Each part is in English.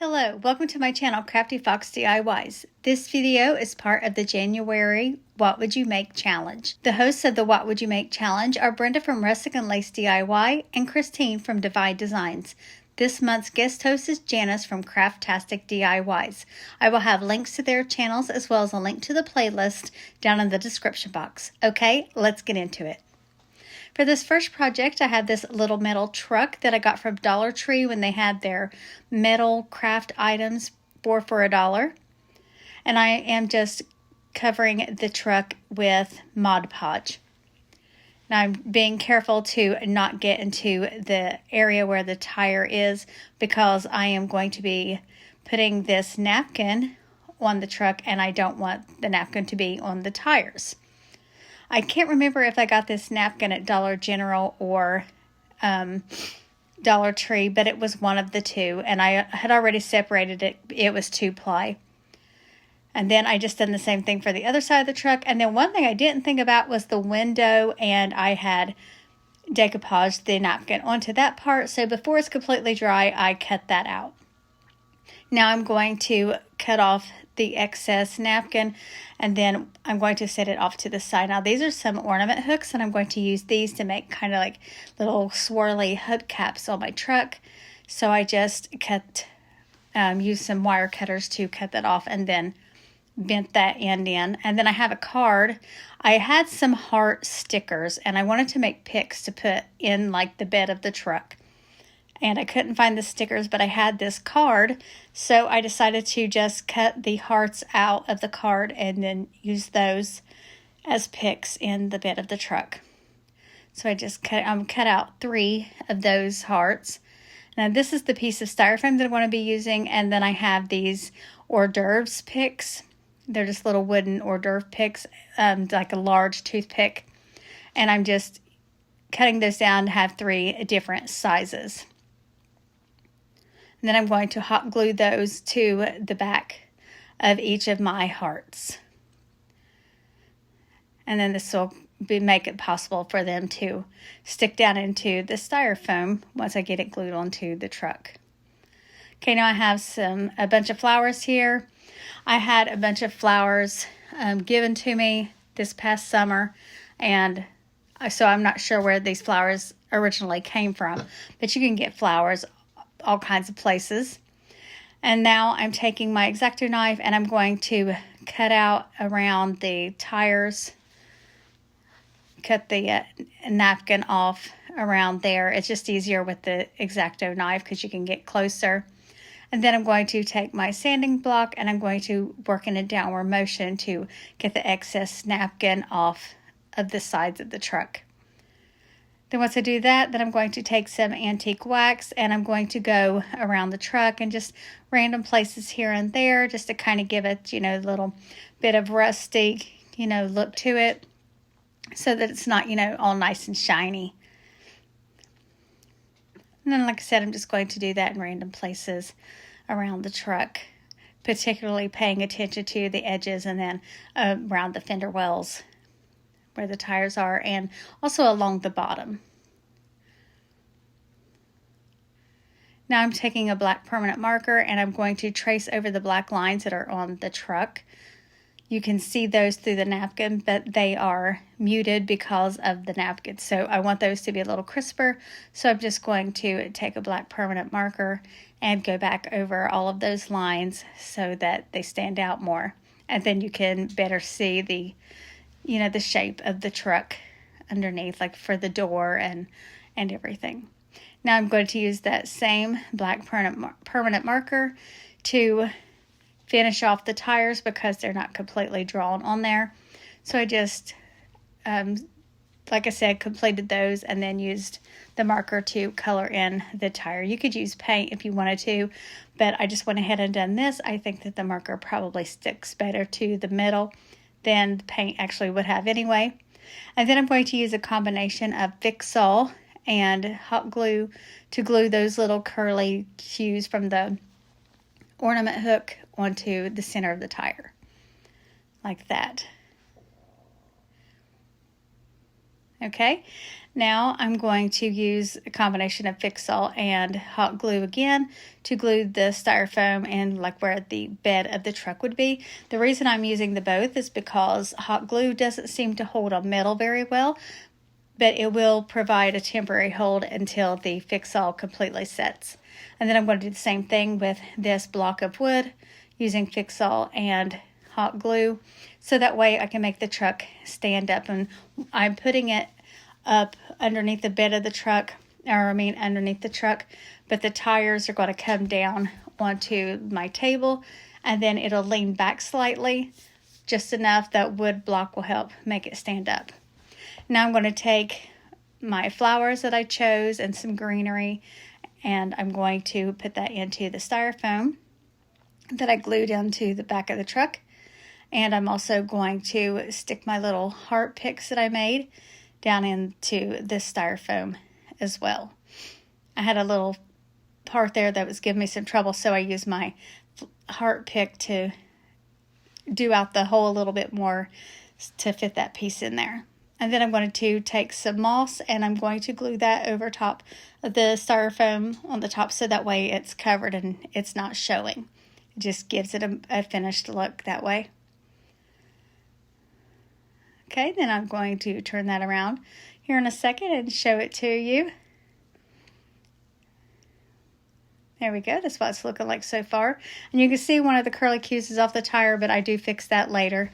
Hello, welcome to my channel, Crafty Fox DIYs. This video is part of the January What Would You Make Challenge. The hosts of the What Would You Make Challenge are Brenda from Rustic and Lace DIY and Christine from Divide Designs. This month's guest host is Janis from Craftastic DIYs. I will have links to their channels as well as a link to the playlist down in the description box. Okay, let's get into it. For this first project, I have this little metal truck that I got from Dollar Tree when they had their metal craft items for $1. And I am just covering the truck with Mod Podge. Now I'm being careful to not get into the area where the tire is because I am going to be putting this napkin on the truck and I don't want the napkin to be on the tires. I can't remember if I got this napkin at Dollar General or Dollar Tree, but it was one of the two, and I had already separated it. It was 2-ply. And then I just done the same thing for the other side of the truck. And then one thing I didn't think about was the window, and I had decoupaged the napkin onto that part. So before it's completely dry, I cut that out. Now I'm going to cut off the excess napkin and then I'm going to set it off to the side. Now these are some ornament hooks and I'm going to use these to make kind of like little swirly hubcaps on my truck. So I just used some wire cutters to cut that off and then bent that end in. And then I have a card. I had some heart stickers and I wanted to make picks to put in like the bed of the truck. And I couldn't find the stickers, but I had this card, so I decided to just cut the hearts out of the card and then use those as picks in the bed of the truck. So I just cut out 3 of those hearts. Now this is the piece of styrofoam that I want to be using, and then I have these hors d'oeuvres picks. They're just little wooden hors d'oeuvre picks, like a large toothpick. And I'm just cutting those down to have 3 different sizes. And then I'm going to hot glue those to the back of each of my hearts. And then this will make it possible for them to stick down into the styrofoam once I get it glued onto the truck. Okay, now I have a bunch of flowers here. I had a bunch of flowers given to me this past summer, and so I'm not sure where these flowers originally came from, but you can get flowers all kinds of places. And now I'm taking my X-Acto knife and I'm going to cut out around the tires, cut the napkin off around there. It's just easier with the X-Acto knife because you can get closer. And then I'm going to take my sanding block and I'm going to work in a downward motion to get the excess napkin off of the sides of the truck. Then once I do that, then I'm going to take some antique wax and I'm going to go around the truck and just random places here and there just to kind of give it, a little bit of rustic, look to it so that it's not, all nice and shiny. And then, like I said, I'm just going to do that in random places around the truck, particularly paying attention to the edges and then around the fender wells where the tires are, and also along the bottom. Now I'm taking a black permanent marker and I'm going to trace over the black lines that are on the truck. You can see those through the napkin, but they are muted because of the napkin. So I want those to be a little crisper. So I'm just going to take a black permanent marker and go back over all of those lines so that they stand out more. And then you can better see the shape of the truck underneath, like for the door and everything. Now I'm going to use that same black permanent marker to finish off the tires because they're not completely drawn on there. So I just, like I said, completed those and then used the marker to color in the tire. You could use paint if you wanted to, but I just went ahead and done this. I think that the marker probably sticks better to the middle than the paint actually would have anyway. And then I'm going to use a combination of Fix-All and hot glue to glue those little curly cues from the ornament hook onto the center of the tire, like that. Okay, now I'm going to use a combination of Fix-All and hot glue again to glue the styrofoam in like where the bed of the truck would be. The reason I'm using the both is because hot glue doesn't seem to hold on metal very well, but it will provide a temporary hold until the Fix-All completely sets. And then I'm going to do the same thing with this block of wood using Fix-All and hot glue, so that way I can make the truck stand up. And I'm putting it up underneath the bed of the truck, underneath the truck, but the tires are going to come down onto my table, and then it'll lean back slightly, just enough that wood block will help make it stand up. Now I'm going to take my flowers that I chose and some greenery, and I'm going to put that into the styrofoam that I glued onto the back of the truck. And I'm also going to stick my little heart picks that I made down into this styrofoam as well. I had a little part there that was giving me some trouble, so I used my heart pick to do out the hole a little bit more to fit that piece in there. And then I'm going to take some moss and I'm going to glue that over top of the styrofoam on the top, so that way it's covered and it's not showing. It just gives it a finished look that way. Okay, then I'm going to turn that around here in a second and show it to you. There we go. That's what it's looking like so far. And you can see one of the curly cues is off the tire, but I do fix that later.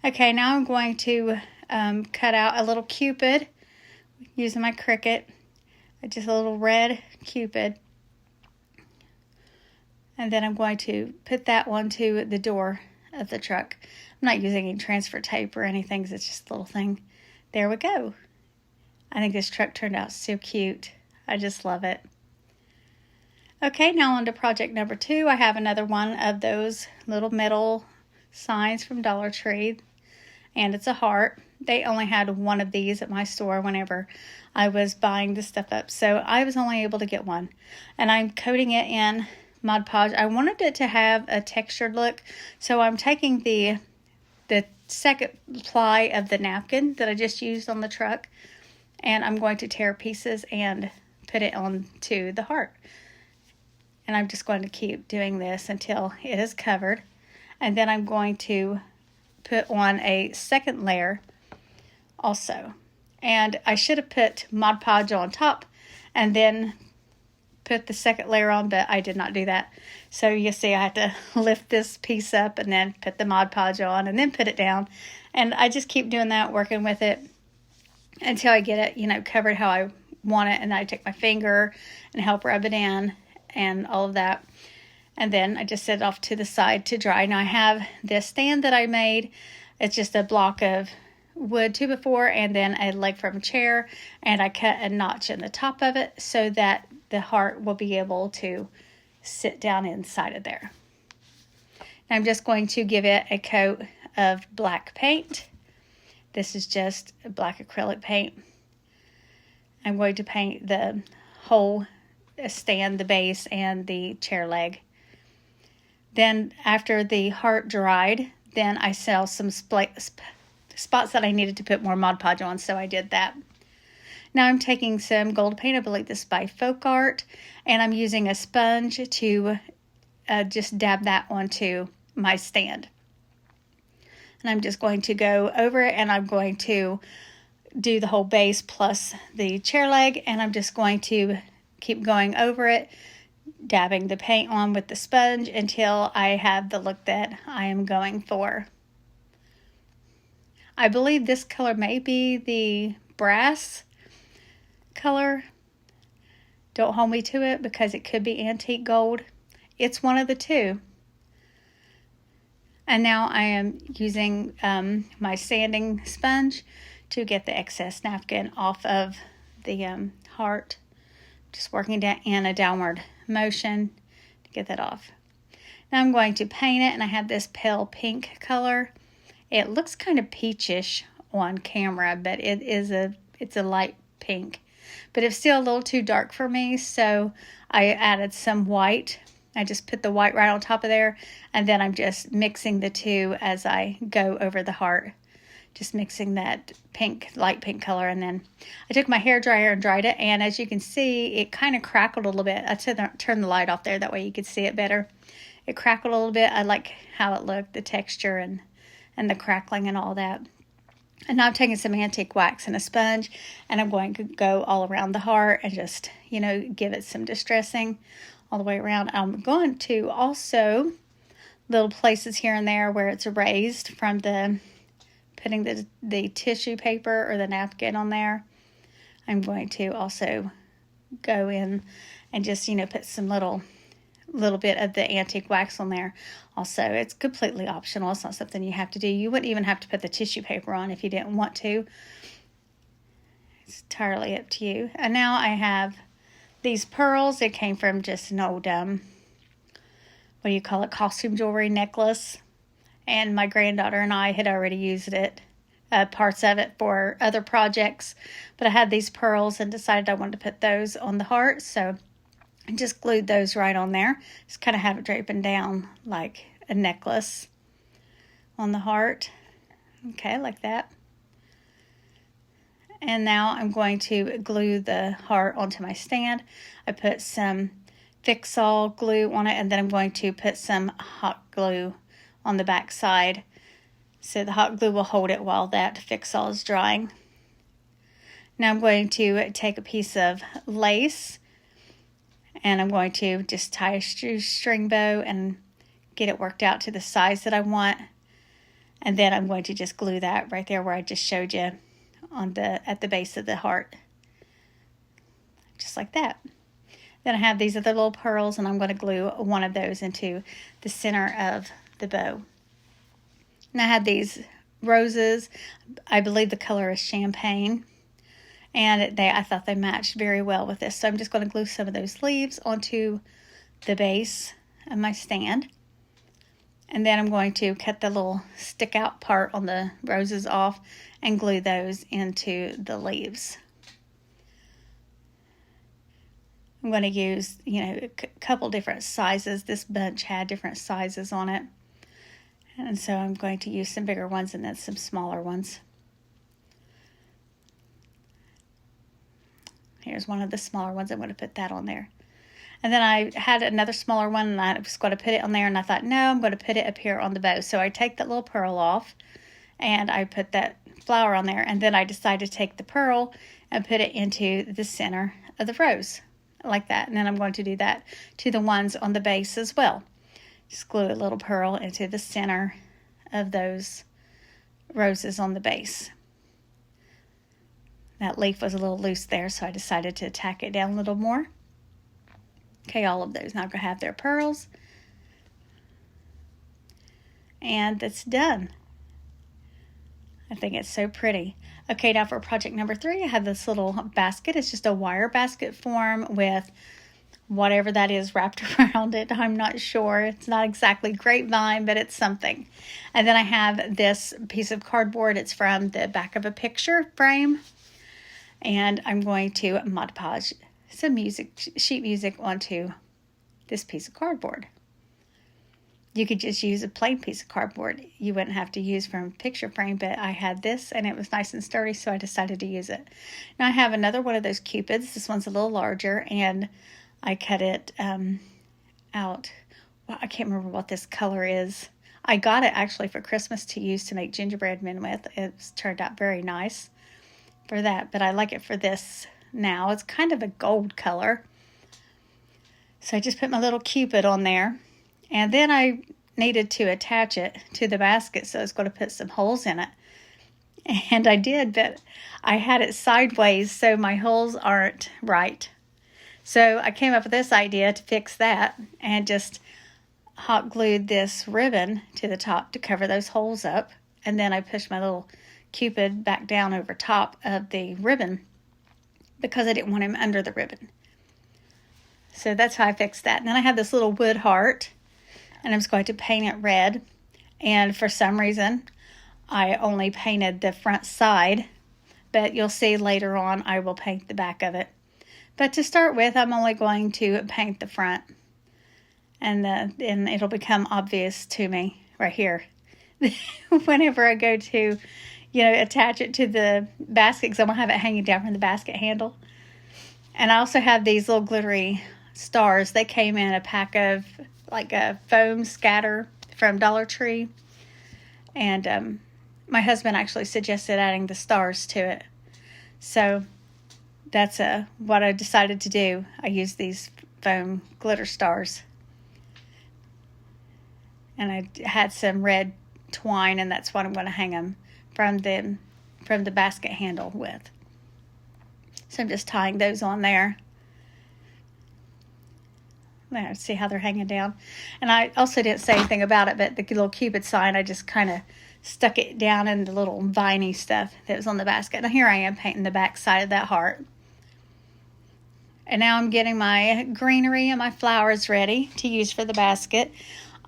Okay, now I'm going to cut out a little Cupid using my Cricut. Just a little red Cupid. And then I'm going to put that one to the door of the truck. I'm not using any transfer tape or anything, it's just a little thing. There we go. I think this truck turned out so cute. I just love it. Okay, now on to project number 2. I have another one of those little metal signs from Dollar Tree, and it's a heart. They only had one of these at my store whenever I was buying this stuff up, so I was only able to get one. And I'm coating it in Mod Podge. I wanted it to have a textured look, so I'm taking the second ply of the napkin that I just used on the truck, and I'm going to tear pieces and put it onto the heart. And I'm just going to keep doing this until it is covered. And then I'm going to put on a second layer also. And I should have put Mod Podge on top and then put the second layer on, but I did not do that. So you see I had to lift this piece up and then put the Mod Podge on and then put it down. And I just keep doing that, working with it until I get it, covered how I want it. And I take my finger and help rub it in and all of that. And then I just set it off to the side to dry. Now I have this stand that I made. It's just a block of wood 2x4 and then a leg from a chair. And I cut a notch in the top of it so that the heart will be able to sit down inside of there. Now I'm just going to give it a coat of black paint. This is just black acrylic paint. I'm going to paint the whole stand, the base, and the chair leg. Then after the heart dried, then I saw some spots that I needed to put more Mod Podge on, so I did that. Now I'm taking some gold paint, I believe this is by Folk Art, and I'm using a sponge to just dab that onto my stand. And I'm just going to go over it, and I'm going to do the whole base plus the chair leg, and I'm just going to keep going over it, dabbing the paint on with the sponge until I have the look that I am going for. I believe this color may be the brass color. Don't hold me to it because it could be antique gold. It's one of the two. And now I am using my sanding sponge to get the excess napkin off of the heart. Just working in a downward motion to get that off. Now I'm going to paint it, and I have this pale pink color. It looks kind of peachish on camera, but it's a light pink. But it's still a little too dark for me, so I added some white. I just put the white right on top of there, and then I'm just mixing the two as I go over the heart just mixing that pink, light pink color. And then I took my hair dryer and dried it. And as you can see, it kind of crackled a little bit. I turned the light off there. That way you could see it better. It crackled a little bit. I like how it looked, the texture and the crackling and all that. And now I'm taking some antique wax and a sponge. And I'm going to go all around the heart and just, give it some distressing all the way around. I'm going to also little places here and there where it's erased from putting the tissue paper or the napkin on there. I'm going to also go in and just, put some little bit of the antique wax on there. Also, it's completely optional. It's not something you have to do. You wouldn't even have to put the tissue paper on if you didn't want to. It's entirely up to you. And now I have these pearls. It came from just an old, costume jewelry necklace. And my granddaughter and I had already used it, parts of it for other projects. But I had these pearls and decided I wanted to put those on the heart. So I just glued those right on there. Just kind of have it draping down like a necklace on the heart. Okay, like that. And now I'm going to glue the heart onto my stand. I put some Fix-All glue on it, and then I'm going to put some hot glue on the back side, so the hot glue will hold it while that Fix-All is drying. Now I'm going to take a piece of lace, and I'm going to just tie a string bow and get it worked out to the size that I want. And then I'm going to just glue that right there where I just showed you at the base of the heart, just like that. Then I have these other little pearls, and I'm going to glue one of those into the center of the bow. And I have these roses. I believe the color is champagne, and I thought they matched very well with this. So I'm just going to glue some of those leaves onto the base of my stand. And then I'm going to cut the little stick out part on the roses off and glue those into the leaves. I'm going to use, a couple different sizes. This bunch had different sizes on it. And so I'm going to use some bigger ones and then some smaller ones. Here's one of the smaller ones. I'm going to put that on there. And then I had another smaller one, and I was going to put it on there, and I thought, no, I'm going to put it up here on the bow. So I take that little pearl off, and I put that flower on there, and then I decided to take the pearl and put it into the center of the rose, like that. And then I'm going to do that to the ones on the base as well. Just glue a little pearl into the center of those roses on the base. That leaf was a little loose there, so I decided to tack it down a little more. Okay, all of those now going to have their pearls. And that's done. I think it's so pretty. Okay, now for project number 3, I have this little basket. It's just a wire basket form with whatever that is wrapped around it. I'm not sure. It's not exactly grapevine, but it's something. And then I have this piece of cardboard. It's from the back of a picture frame. And I'm going to Mod Podge some sheet music onto this piece of cardboard. You could just use a plain piece of cardboard. You wouldn't have to use from a picture frame, but I had this and it was nice and sturdy, so I decided to use it. Now I have another one of those cupids. This one's a little larger, and I cut it out. Well, I can't remember what this color is. I got it actually for Christmas to use to make gingerbread men with. It's turned out very nice for that, but I like it for this now. It's kind of a gold color. So I just put my little cupid on there, and then I needed to attach it to the basket, so I was going to put some holes in it. And I did, but I had it sideways, so my holes aren't right. So I came up with this idea to fix that, and just hot glued this ribbon to the top to cover those holes up. And then I pushed my little cupid back down over top of the ribbon, because I didn't want him under the ribbon. So that's how I fixed that. And then I have this little wood heart, and I'm just going to paint it red. And for some reason, I only painted the front side, but you'll see later on I will paint the back of it. But to start with, I'm only going to paint the front, and then it'll become obvious to me right here whenever I go to, attach it to the basket because I'm going to have it hanging down from the basket handle. And I also have these little glittery stars. They came in a pack of like a foam scatter from Dollar Tree. And my husband actually suggested adding the stars to it. So that's what I decided to do. I used these foam glitter stars. And I had some red twine, and that's what I'm going to hang them from the basket handle with. So I'm just tying those on there. There, see how they're hanging down. And I also didn't say anything about it, but the little Cupid sign, I just kind of stuck it down in the little viney stuff that was on the basket. Now here I am painting the back side of that heart. And now I'm getting my greenery and my flowers ready to use for the basket.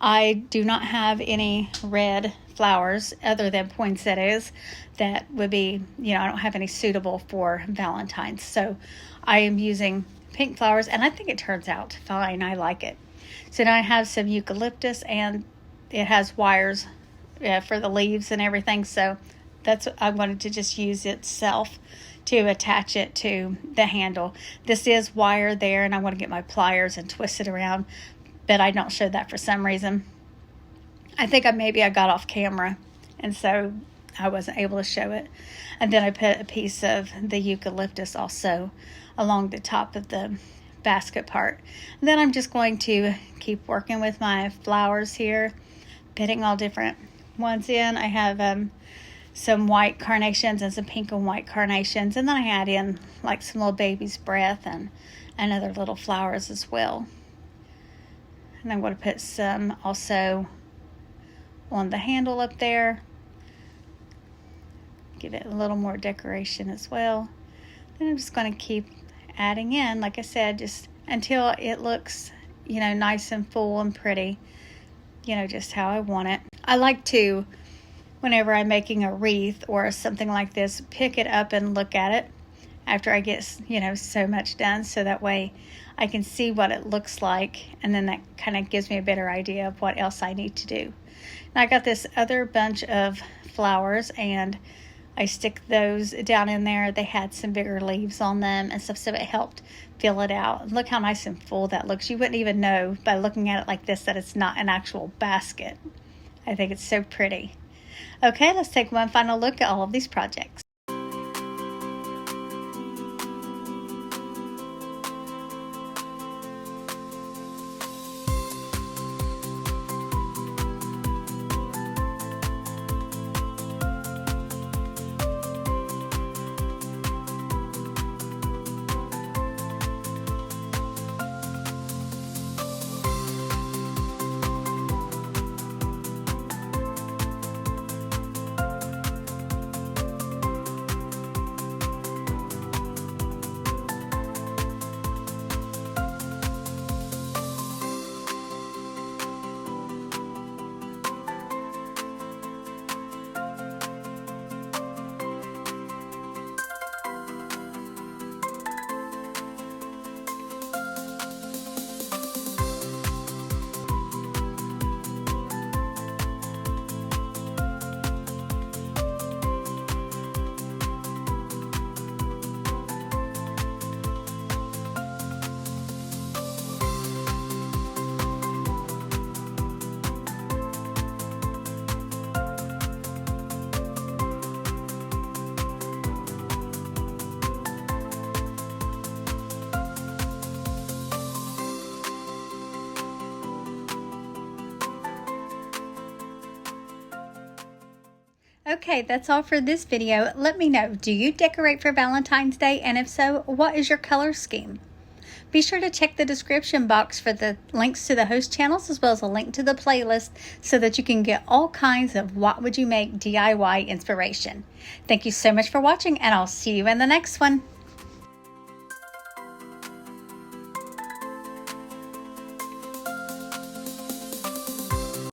I do not have any red flowers other than poinsettias that would be, I don't have any suitable for Valentine's. So I am using pink flowers, and I think it turns out fine. I like it. So now I have some eucalyptus, and it has wires for the leaves and everything. So I wanted to just use itself to attach it to the handle. This is wire there, and I want to get my pliers and twist it around, but I don't show that for some reason. I think maybe I got off camera, and so I wasn't able to show it. And then I put a piece of the eucalyptus also along the top of the basket part. And then I'm just going to keep working with my flowers here, putting all different ones in. I have some white carnations and some pink and white carnations, and then I add in like some little baby's breath and other little flowers as well. And I'm going to put some also on the handle up there. Give it a little more decoration as well. Then I'm just going to keep adding in, like I said, just until it looks, nice and full and pretty, just how I want it. I like to, whenever I'm making a wreath or something like this, pick it up and look at it after I get, so much done, so that way I can see what it looks like, and then that kind of gives me a better idea of what else I need to do. Now I got this other bunch of flowers, and I stick those down in there. They had some bigger leaves on them and stuff, so it helped fill it out. Look how nice and full that looks. You wouldn't even know by looking at it like this that it's not an actual basket. I think it's so pretty. Okay, let's take one final look at all of these projects. Okay, that's all for this video. Let me know, do you decorate for Valentine's Day? And if so, what is your color scheme? Be sure to check the description box for the links to the host channels, as well as a link to the playlist, so that you can get all kinds of What Would You Make DIY inspiration. Thank you so much for watching, and I'll see you in the next one.